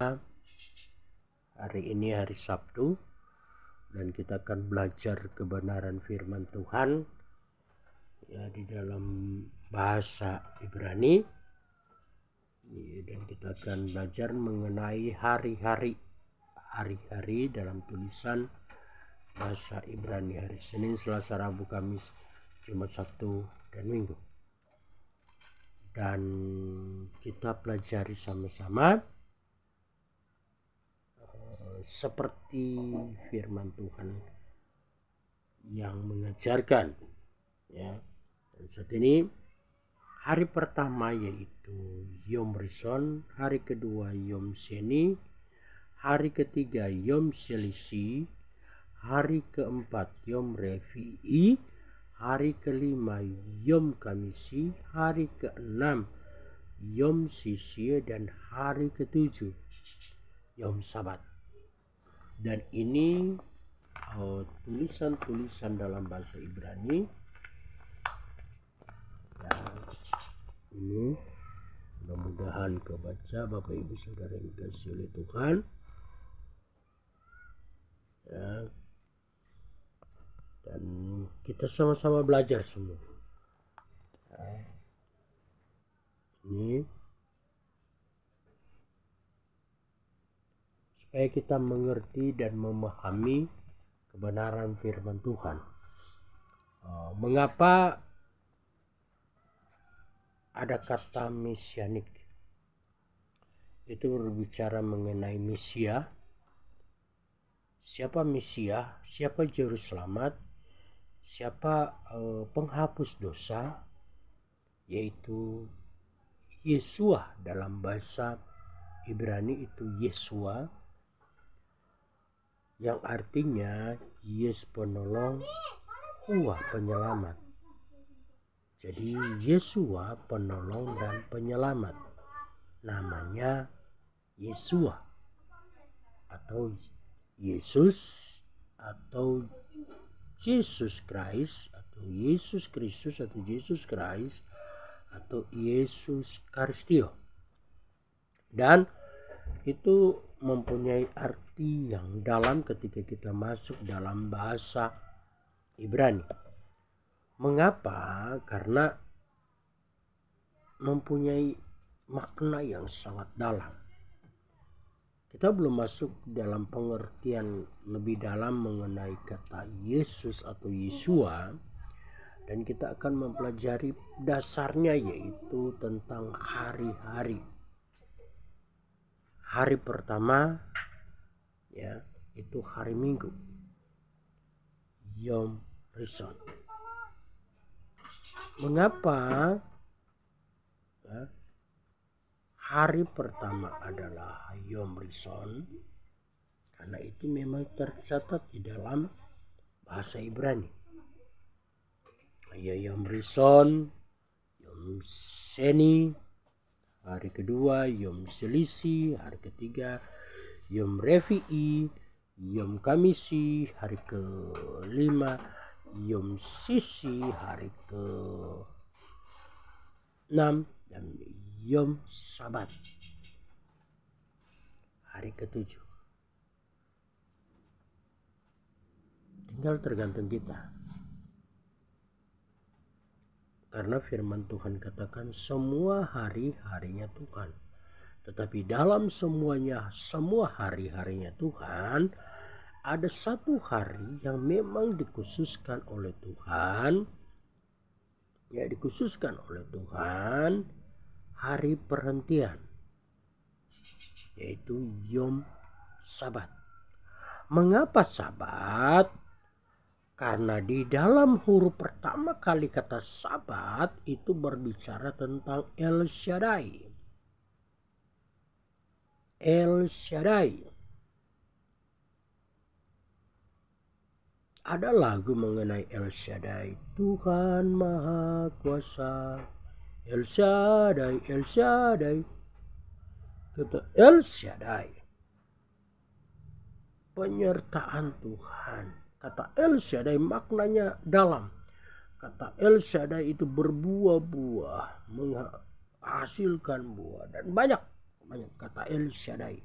Hari ini hari Sabtu dan kita akan belajar kebenaran firman Tuhan ya di dalam bahasa Ibrani, dan kita akan belajar mengenai hari-hari dalam tulisan bahasa Ibrani, hari Senin, Selasa, Rabu, Kamis, Jumat, Sabtu, dan Minggu. Dan kita pelajari sama-sama seperti firman Tuhan yang mengajarkan ya. Dan saat ini hari pertama yaitu Yom Rishon, hari kedua Yom Sheni, hari ketiga Yom Shelisi, hari keempat Yom Revi'i, hari kelima Yom Kamisi, hari keenam Yom Sisi, dan hari ketujuh Yom Sabat. Dan ini tulisan-tulisan dalam bahasa Ibrani ya, ini mudah-mudahan kebaca Bapak Ibu Saudara yang dikasihi oleh Tuhan ya. Dan kita sama-sama belajar semua ya. Ini supaya kita mengerti dan memahami kebenaran firman Tuhan. Mengapa ada kata mesianik? Itu berbicara mengenai Mesia. Siapa Mesia? Siapa juru selamat? Siapa penghapus dosa? Yaitu Yesua. Dalam bahasa Ibrani itu Yesua, yang artinya Yes penolong, Hua penyelamat. Jadi Yesua penolong dan penyelamat, namanya Yesua atau Yesus atau Jesus Christ atau Yesus Kristus atau Yesus Christ atau Yesus Karistio. Dan itu mempunyai arti yang dalam ketika kita masuk dalam bahasa Ibrani. Mengapa? Karena mempunyai makna yang sangat dalam. Kita belum masuk dalam pengertian lebih dalam mengenai kata Yesus atau Yesua, dan kita akan mempelajari dasarnya, yaitu tentang hari-hari. Hari pertama ya itu hari Minggu, Yom Rishon. Mengapa ya, hari pertama adalah Yom Rishon? Karena itu memang tercatat di dalam bahasa Ibrani. Ya, Yom Rishon, Yom Sheni, hari kedua Yom Shelisi, hari ketiga Yom Revi'i, Yom Kamisi, hari kelima Yom Sisi, hari ke-6, dan Yom Sabat, hari ke-7. Tinggal tergantung kita. Karena firman Tuhan katakan semua hari-harinya Tuhan. Tetapi dalam semuanya, semua hari-harinya Tuhan, ada satu hari yang memang dikhususkan oleh Tuhan. Ya, dikhususkan oleh Tuhan, hari perhentian, yaitu Yom Sabat. Mengapa Sabat? Karena di dalam huruf pertama kali kata Sabat itu berbicara tentang El Shaddai. El Shaddai. Ada lagu mengenai El Shaddai, Tuhan Maha Kuasa. El Shaddai, El Shaddai. Kata El Shaddai, penyertaan Tuhan. Kata El Shaddai maknanya dalam. Kata El Shaddai itu berbuah-buah, menghasilkan buah, dan banyak kata El Shaddai.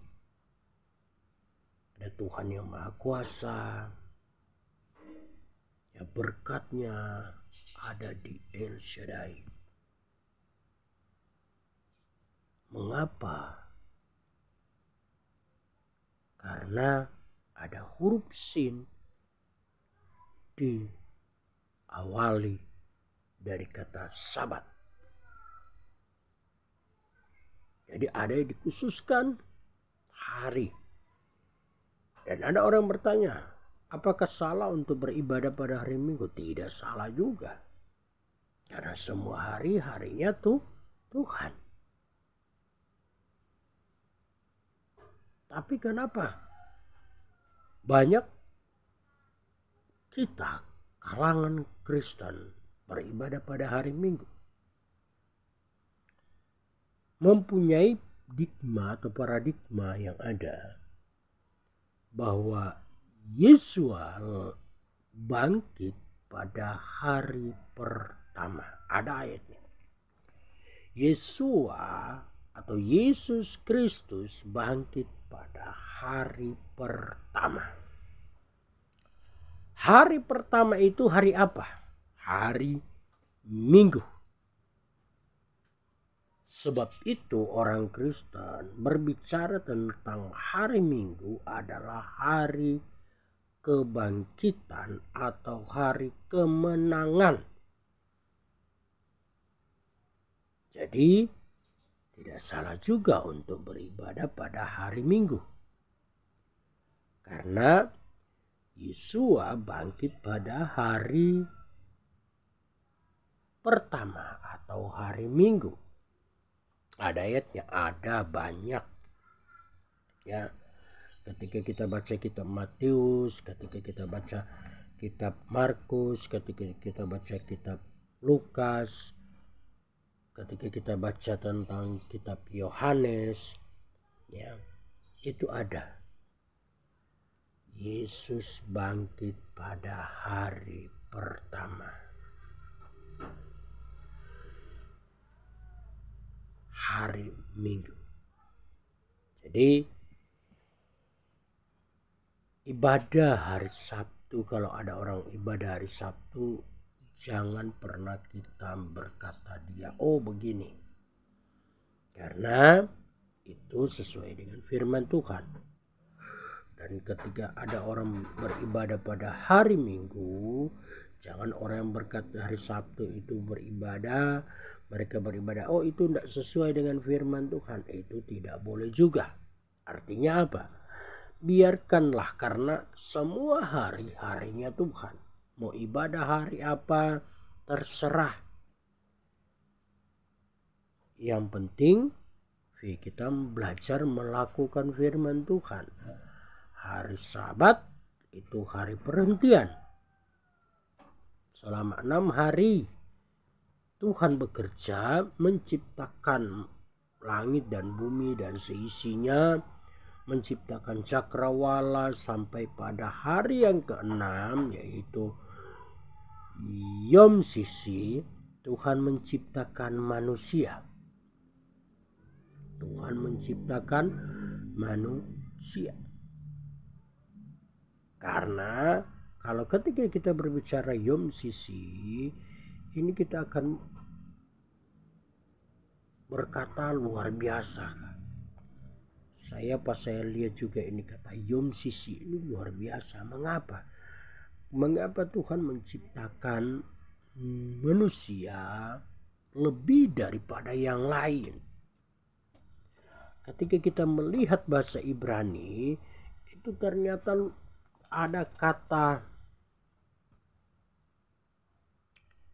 Ada Tuhan yang Maha Kuasa, ya berkatnya ada di El Shaddai. Mengapa? Karena ada huruf sin diawali dari kata sabat. Jadi ada yang dikhususkan hari. Dan ada orang bertanya, apakah salah untuk beribadah pada hari Minggu? Tidak salah juga. Karena semua hari harinya tuh Tuhan. Tapi kenapa banyak kita kalangan Kristen beribadah pada hari Minggu? Mempunyai digma atau paradigma yang ada bahwa Yesua bangkit pada hari pertama. Ada ayatnya. Yesua atau Yesus Kristus bangkit pada hari pertama. Hari pertama itu hari apa? Hari Minggu. Sebab itu orang Kristen berbicara tentang hari Minggu adalah hari kebangkitan atau hari kemenangan. Jadi tidak salah juga untuk beribadah pada hari Minggu. Karena Yesua bangkit pada hari pertama atau hari Minggu. Ada ayatnya, ada banyak. Ya, ketika kita baca kitab Matius, ketika kita baca kitab Markus, ketika kita baca kitab Lukas, ketika kita baca tentang kitab Yohanes, ya, itu ada. Yesus bangkit pada hari pertama. Hari Minggu. Jadi ibadah hari Sabtu, kalau ada orang ibadah hari Sabtu, jangan pernah kita berkata dia, oh begini. Karena itu sesuai dengan firman Tuhan. Dan ketika ada orang beribadah pada hari Minggu, jangan orang yang berkata hari Sabtu itu beribadah, mereka beribadah, oh itu tidak sesuai dengan firman Tuhan. Itu tidak boleh juga. Artinya apa? Biarkanlah, karena semua hari harinya Tuhan. Mau ibadah hari apa terserah. Yang penting kita belajar melakukan firman Tuhan. Hari Sabat itu hari perhentian. Selama 6 hari Tuhan bekerja menciptakan langit dan bumi dan seisinya, menciptakan cakrawala sampai pada hari yang ke-6 yaitu Yom Sisi, Tuhan menciptakan manusia. Tuhan menciptakan manusia. Karena kalau ketika kita berbicara Yom Sisi, ini kita akan berkata luar biasa. Saya lihat juga ini kata Yom Sisi ini luar biasa. Mengapa? Mengapa Tuhan menciptakan manusia lebih daripada yang lain? Ketika kita melihat bahasa Ibrani, itu ternyata ada kata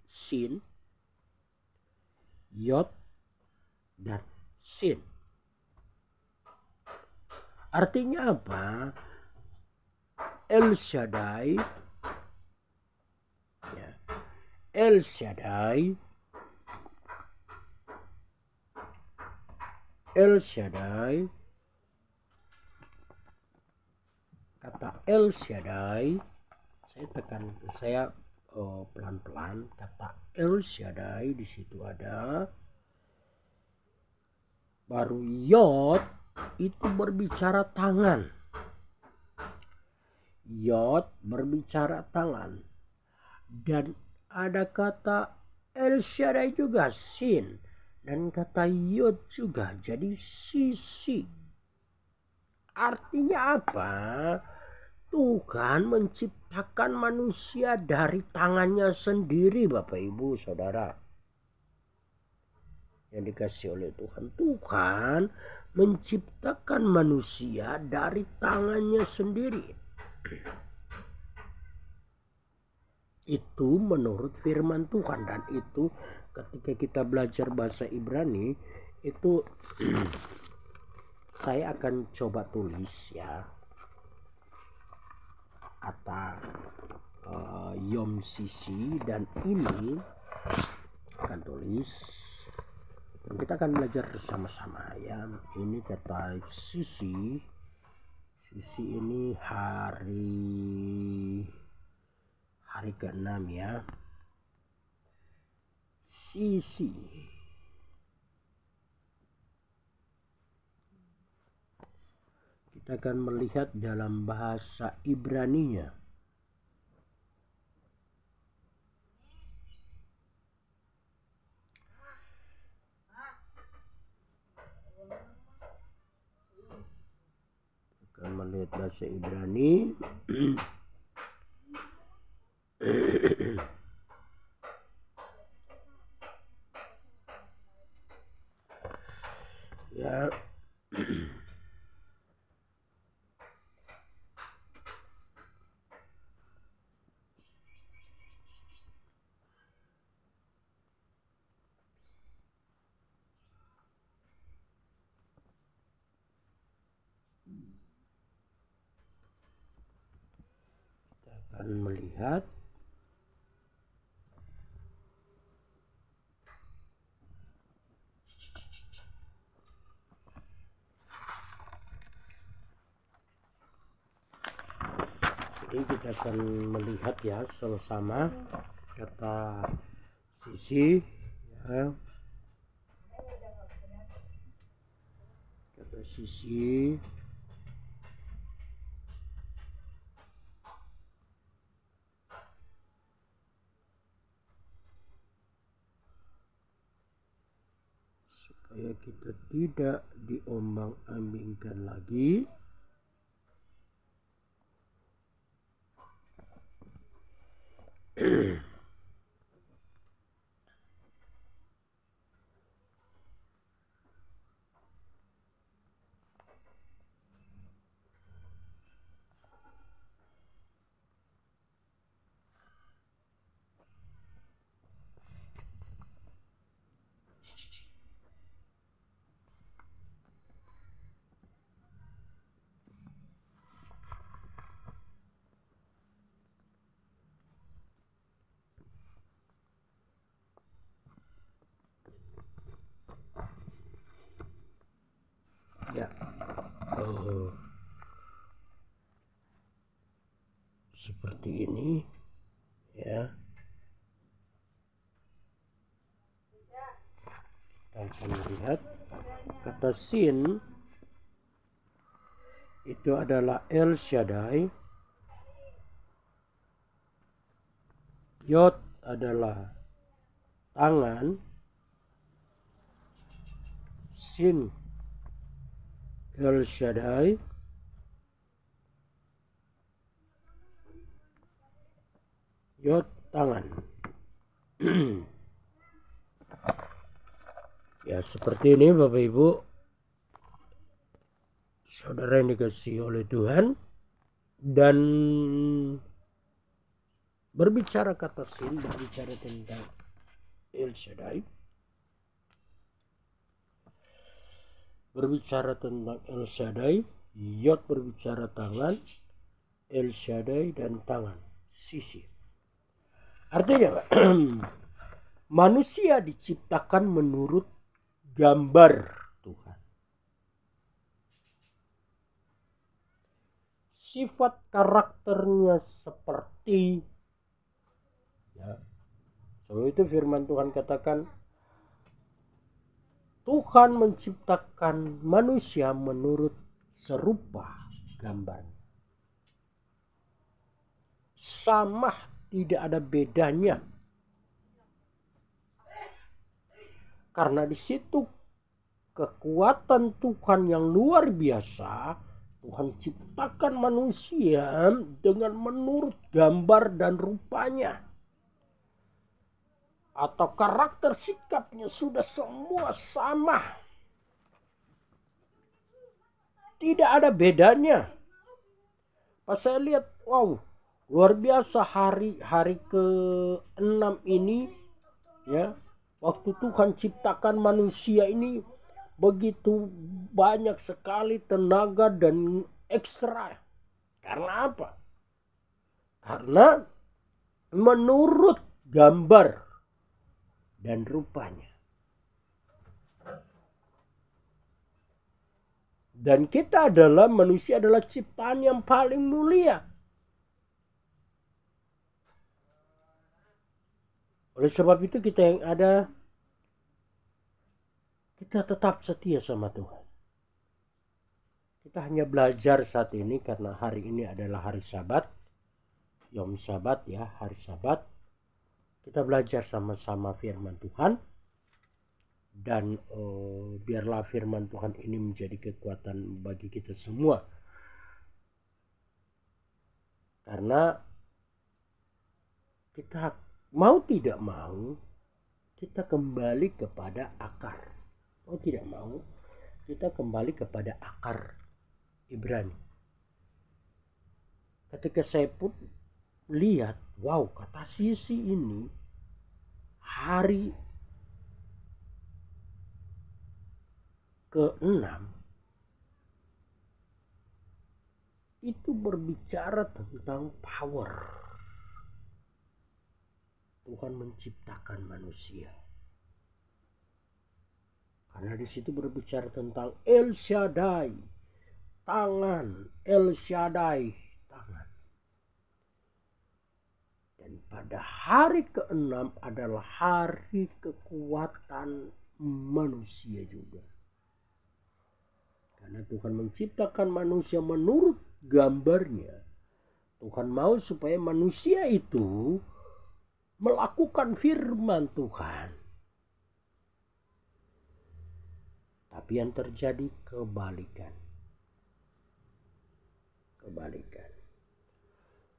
sin, yod, dan sin. Artinya apa? El Shaddai, ya, El Shaddai, El Shaddai, kata El Shaddai, saya pelan-pelan, kata El Shaddai di situ ada. Baru Yod itu berbicara tangan. Yod berbicara tangan. Dan ada kata El Shaddai juga, sin. Dan kata Yod juga, jadi sisi. Artinya apa? Tuhan menciptakan manusia dari tangannya sendiri, Bapak Ibu Saudara. Yang dikasih oleh Tuhan. Tuhan menciptakan manusia dari tangannya sendiri. Itu menurut firman Tuhan. Dan itu ketika kita belajar bahasa Ibrani itu saya akan coba tulis ya kata Yom Sisi, dan ini akan tulis dan kita akan belajar bersama-sama ya. Ini kata sisi ini hari ke-6 ya. Sisi kita akan melihat dalam bahasa Ibraninya. Akan melihat bahasa Ibrani. Ya. Akan melihat jadi kita akan melihat ya sama-sama kata sisi ya. Kata sisi supaya kita tidak diombang-ambingkan lagi. Ya, seperti ini ya. Kita akan melihat kata sin itu adalah El Shaddai, Yod adalah tangan, sin El Shaddai, Yod tangan. Ya seperti ini Bapak Ibu Saudara yang dikasihi oleh Tuhan. Dan berbicara kata sin berbicara tentang El Shaddai. Berbicara tentang El Shaddai, Yod berbicara tangan, El Shaddai dan tangan, sisi. Artinya manusia diciptakan menurut gambar Tuhan. Sifat karakternya seperti ya. Sebab itu firman Tuhan katakan Tuhan menciptakan manusia menurut serupa gambar. sama, tidak ada bedanya. Karena di situ kekuatan Tuhan yang luar biasa. Tuhan ciptakan manusia dengan menurut gambar dan rupanya. Atau karakter sikapnya sudah semua sama. Tidak ada bedanya. Pas saya lihat, wow, luar biasa hari ke-6 ini, ya, waktu Tuhan ciptakan manusia ini begitu banyak sekali tenaga dan ekstra. Karena apa? Karena menurut gambar dan rupanya. Dan kita adalah manusia, adalah ciptaan yang paling mulia. Oleh sebab itu kita yang ada, kita tetap setia sama Tuhan. Kita hanya belajar saat ini karena hari ini adalah hari Sabat. Yom Sabat, ya, hari Sabat. Kita belajar sama-sama firman Tuhan. Dan biarlah firman Tuhan ini menjadi kekuatan bagi kita semua. Karena kita mau tidak mau, kita kembali kepada akar. Mau tidak mau, kita kembali kepada akar Ibrani. Ketika saya pun lihat, wow, kata Sisi ini hari ke-6 itu berbicara tentang power. Tuhan menciptakan manusia. Karena di situ berbicara tentang El Shaddai, tangan, El Shaddai, tangan. Dan pada hari ke-6 adalah hari kekuatan manusia juga. Karena Tuhan menciptakan manusia menurut gambarnya. Tuhan mau supaya manusia itu melakukan firman Tuhan. Tapi yang terjadi kebalikan.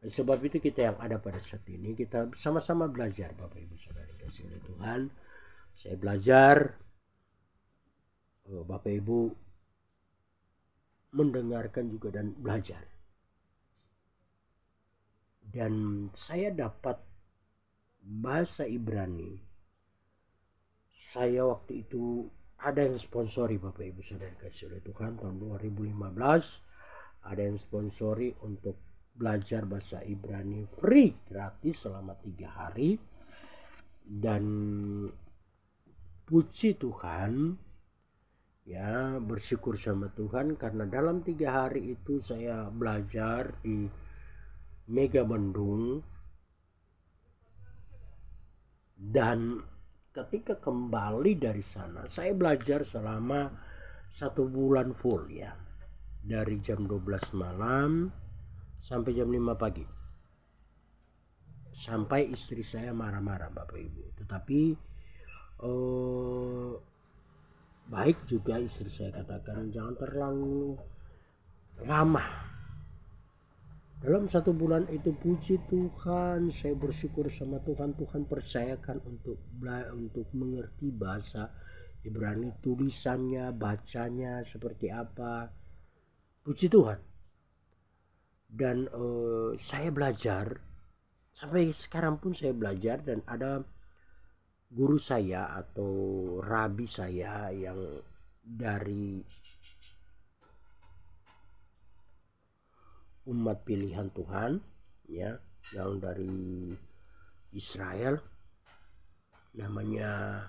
Sebab itu kita yang ada pada saat ini, kita sama-sama belajar, Bapak Ibu Saudara dikasihi oleh Tuhan. Saya belajar, Bapak Ibu mendengarkan juga dan belajar. Dan saya dapat bahasa Ibrani. Saya waktu itu ada yang sponsori, Bapak Ibu Saudara dikasihi oleh Tuhan, tahun 2015 ada yang sponsori untuk belajar bahasa Ibrani free, gratis selama 3 hari. Dan puji Tuhan, ya, bersyukur sama Tuhan karena dalam 3 hari itu saya belajar di Mega Bandung. Dan ketika kembali dari sana, saya belajar selama 1 bulan full, ya, dari jam 12 malam sampai jam 5 pagi. Sampai istri saya marah-marah, Bapak Ibu. Tetapi baik juga istri saya katakan, jangan terlalu lama. Dalam 1 bulan itu puji Tuhan, saya bersyukur sama Tuhan. Tuhan percayakan untuk mengerti bahasa Ibrani, tulisannya, bacanya seperti apa. Puji Tuhan. Dan saya belajar sampai sekarang pun saya belajar, dan ada guru saya atau rabi saya yang dari umat pilihan Tuhan, ya, yang dari Israel, namanya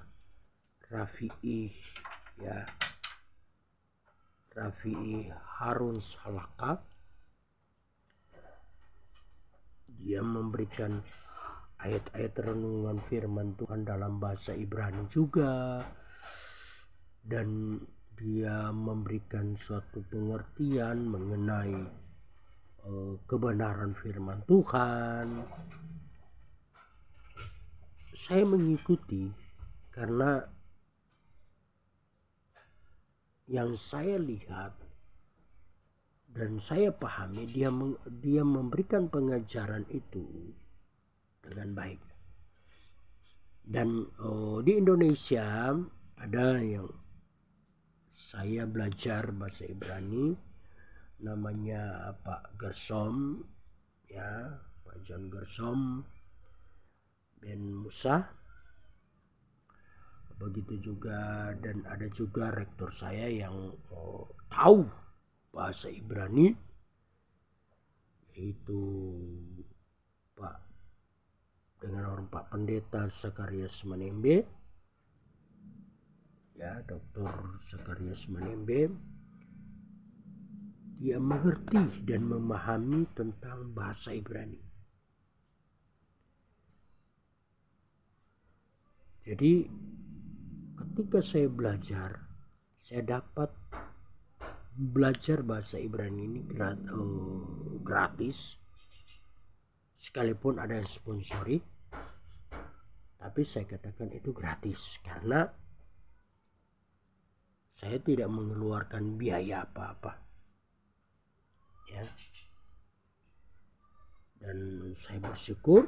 Rafi'i, ya, Rafi'i Harun Salaka. Dia memberikan ayat-ayat renungan firman Tuhan dalam bahasa Ibrani juga, dan dia memberikan suatu pengertian mengenai kebenaran firman Tuhan. Saya mengikuti karena yang saya lihat dan saya pahami, dia memberikan pengajaran itu dengan baik. Dan di Indonesia ada yang saya belajar bahasa Ibrani, namanya Pak Gersom, ya, Pak John Gersom Ben Musa. Begitu juga, dan ada juga rektor saya yang tahu bahasa Ibrani, yaitu Pak Pendeta Zakarias Manembe, ya, Dr. Zakarias Manembe. Dia mengerti dan memahami tentang bahasa Ibrani. Jadi ketika saya belajar, saya dapat belajar bahasa Ibrani ini gratis, sekalipun ada yang sponsori, tapi saya katakan itu gratis karena saya tidak mengeluarkan biaya apa-apa, ya. Dan saya bersyukur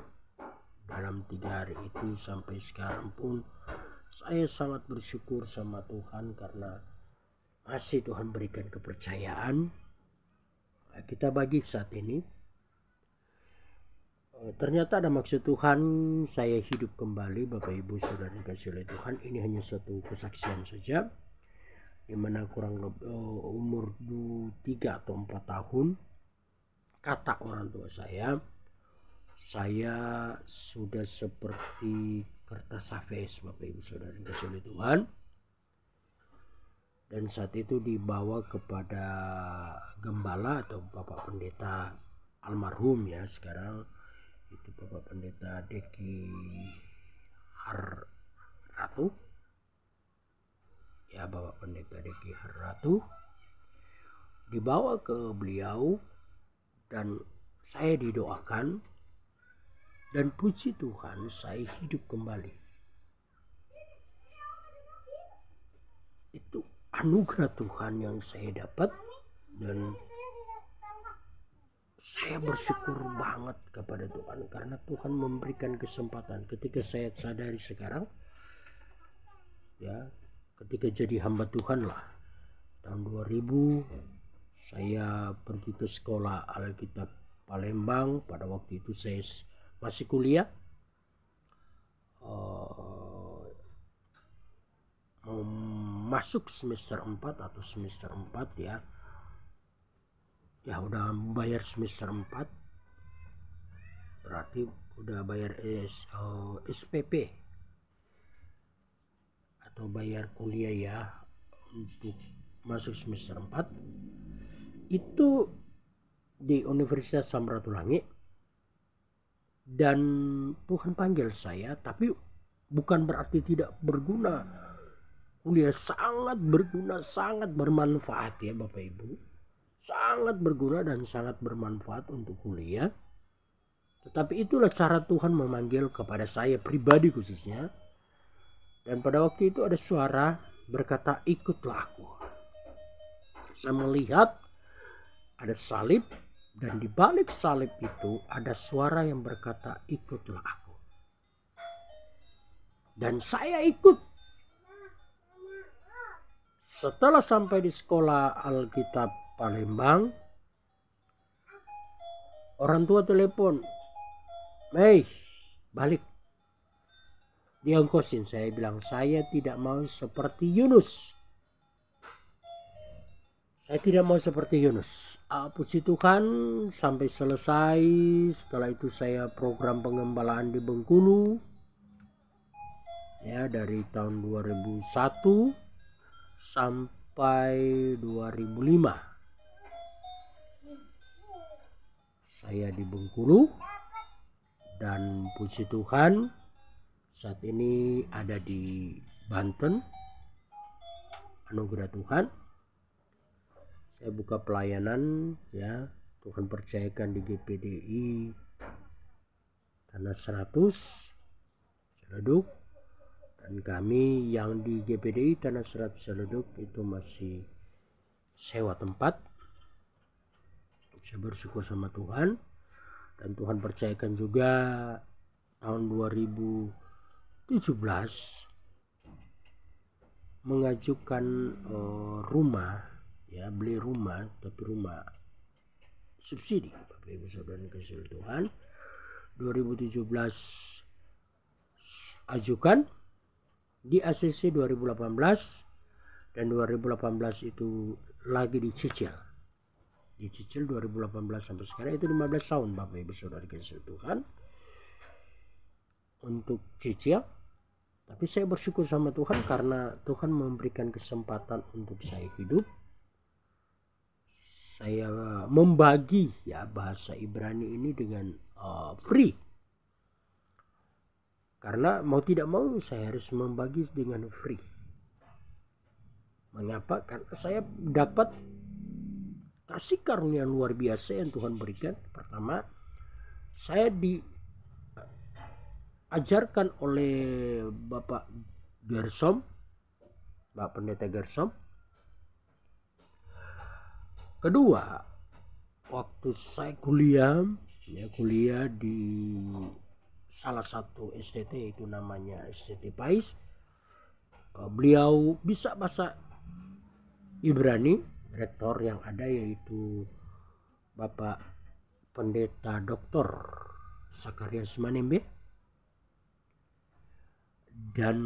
dalam 3 hari itu sampai sekarang pun saya sangat bersyukur sama Tuhan karena masih Tuhan berikan kepercayaan kita bagi saat ini. Ternyata ada maksud Tuhan saya hidup kembali, Bapak Ibu Saudara dikasihi oleh Tuhan. Ini hanya satu kesaksian saja, dimana kurang lebih umur 3 atau 4 tahun, kata orang tua saya sudah seperti kertas HVS, Bapak Ibu Saudara dikasihi oleh Tuhan. Dan saat itu dibawa kepada gembala atau Bapak Pendeta almarhum, ya, sekarang itu Bapak Pendeta Deki Harratu, ya, Bapak Pendeta Deki Harratu dibawa ke beliau dan saya didoakan, dan puji Tuhan saya hidup kembali. Itu anugerah Tuhan yang saya dapat, dan saya bersyukur banget kepada Tuhan karena Tuhan memberikan kesempatan. Ketika saya sadari sekarang, ya, ketika jadi hamba Tuhan lah, tahun 2000 saya pergi ke sekolah Alkitab Palembang. Pada waktu itu saya masih kuliah, mau masuk semester 4 atau semester 4, ya udah bayar semester 4, berarti udah bayar SPP atau bayar kuliah, ya, untuk masuk semester 4 itu di Universitas Samratulangi. Dan Tuhan panggil saya, tapi bukan berarti tidak berguna. Kuliah sangat berguna, sangat bermanfaat, ya Bapak Ibu. Sangat berguna dan sangat bermanfaat untuk kuliah. Tetapi itulah cara Tuhan memanggil kepada saya pribadi khususnya. Dan pada waktu itu ada suara berkata, ikutlah aku. Saya melihat ada salib, dan di balik salib itu ada suara yang berkata, ikutlah aku. Dan saya ikut. Setelah sampai di sekolah Alkitab Palembang, orang tua telepon, balik. Diongkosin. Saya bilang, saya tidak mau seperti Yunus. Saya tidak mau seperti Yunus. Puji Tuhan sampai selesai. Setelah itu saya program pengembalaan di Bengkulu, ya, dari tahun 2001 sampai 2005. Saya di Bengkulu, dan puji Tuhan saat ini ada di Banten. Anugerah Tuhan. Saya buka pelayanan, ya, Tuhan percayakan di GPDI Tanah 100 Ciledug, dan kami yang di GPDI Tanah 100 Ciledug itu masih sewa tempat. Saya bersyukur sama Tuhan, dan Tuhan percayakan juga tahun 2017 mengajukan rumah, ya, beli rumah, tapi rumah subsidi, Bapak Ibu Saudara yang kasih Tuhan. 2017 ajukan di ACC 2018, dan 2018 itu lagi dicicil 2018 sampai sekarang, itu 15 tahun Bapak Ibu Saudara kasih Tuhan untuk cicil. Tapi saya bersyukur sama Tuhan karena Tuhan memberikan kesempatan untuk saya hidup. Saya membagi, ya, bahasa Ibrani ini dengan free. Karena mau tidak mau saya harus membagi dengan free. Mengapa? Karena saya dapat kasih karunia luar biasa yang Tuhan berikan. Pertama, saya diajarkan oleh Bapak Gersom, Bapak Pendeta Gersom. Kedua, waktu saya kuliah di salah satu STT, itu namanya STT Pais, beliau bisa bahasa Ibrani, rektor yang ada yaitu Bapak Pendeta Dr. Sakarias Manembe. Dan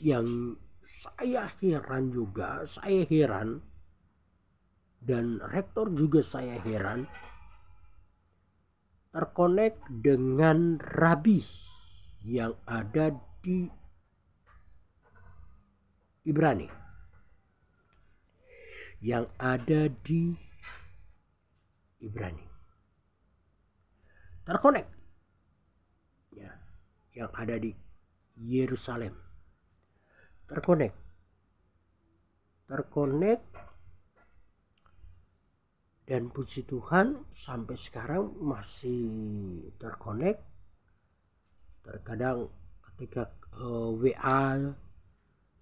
yang saya heran dan rektor juga saya heran, terkonek dengan rabi yang ada di Ibrani, terkonek, ya, yang ada di Yerusalem, terkonek, dan puji Tuhan sampai sekarang masih terkonek. Terkadang ketika WA,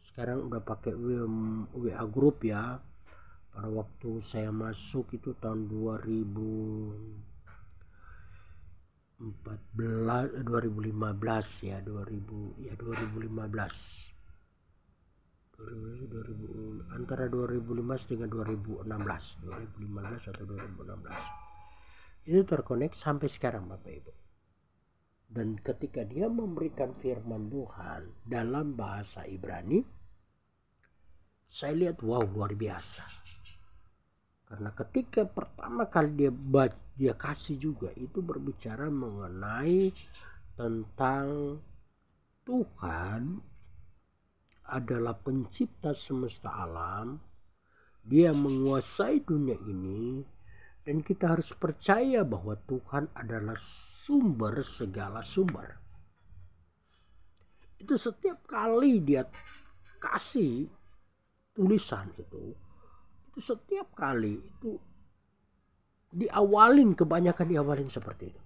sekarang udah pakai WA grup, ya. Pada waktu saya masuk itu tahun 2015, ya, 2015 antara 2015 dengan 2015 atau 2016 itu terkonek sampai sekarang, Bapak Ibu. Dan ketika dia memberikan firman Tuhan dalam bahasa Ibrani, saya lihat, wow, luar biasa. Karena ketika pertama kali dia kasih juga, itu berbicara mengenai tentang Tuhan adalah pencipta semesta alam. Dia menguasai dunia ini, dan kita harus percaya bahwa Tuhan adalah sumber segala sumber. Itu setiap kali dia kasih tulisan itu setiap kali itu kebanyakan diawalin seperti itu.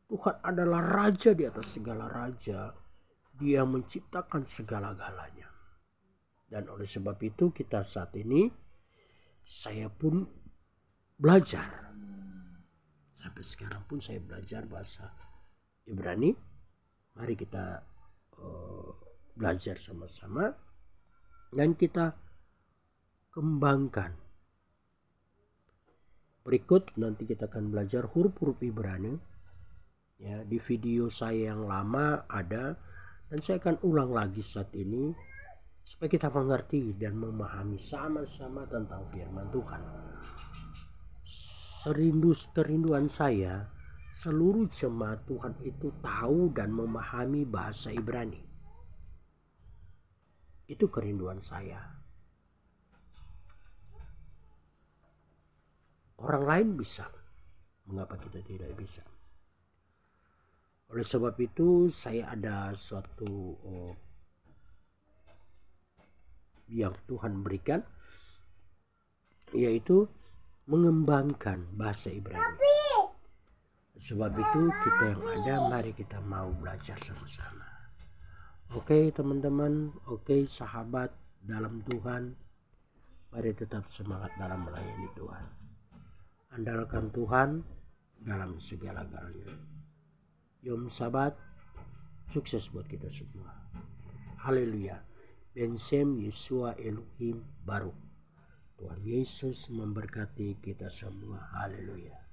Tuhan adalah raja di atas segala raja. Dia menciptakan segala-galanya. Dan oleh sebab itu kita saat ini, saya pun belajar. Sampai sekarang pun saya belajar bahasa Ibrani. Mari kita belajar sama-sama dan kita kembangkan. Berikut nanti kita akan belajar huruf-huruf Ibrani. Ya, di video saya yang lama ada, dan saya akan ulang lagi saat ini supaya kita mengerti dan memahami sama-sama tentang firman Tuhan. Kerinduan saya, seluruh jemaat Tuhan itu tahu dan memahami bahasa Ibrani. Itu kerinduan saya. Orang lain bisa, mengapa kita tidak bisa? Oleh sebab itu saya ada suatu yang Tuhan berikan, yaitu mengembangkan bahasa Ibrani. Sebab itu kita yang ada, mari kita mau belajar sama-sama. Oke teman-teman, oke sahabat dalam Tuhan, mari tetap semangat dalam melayani Tuhan. Andalkan Tuhan dalam segala galanya. Yom Sabat, sukses buat kita semua. Haleluya. Ben Shem Yeshua Elohim Baruch. Tuhan Yesus memberkati kita semua. Haleluya.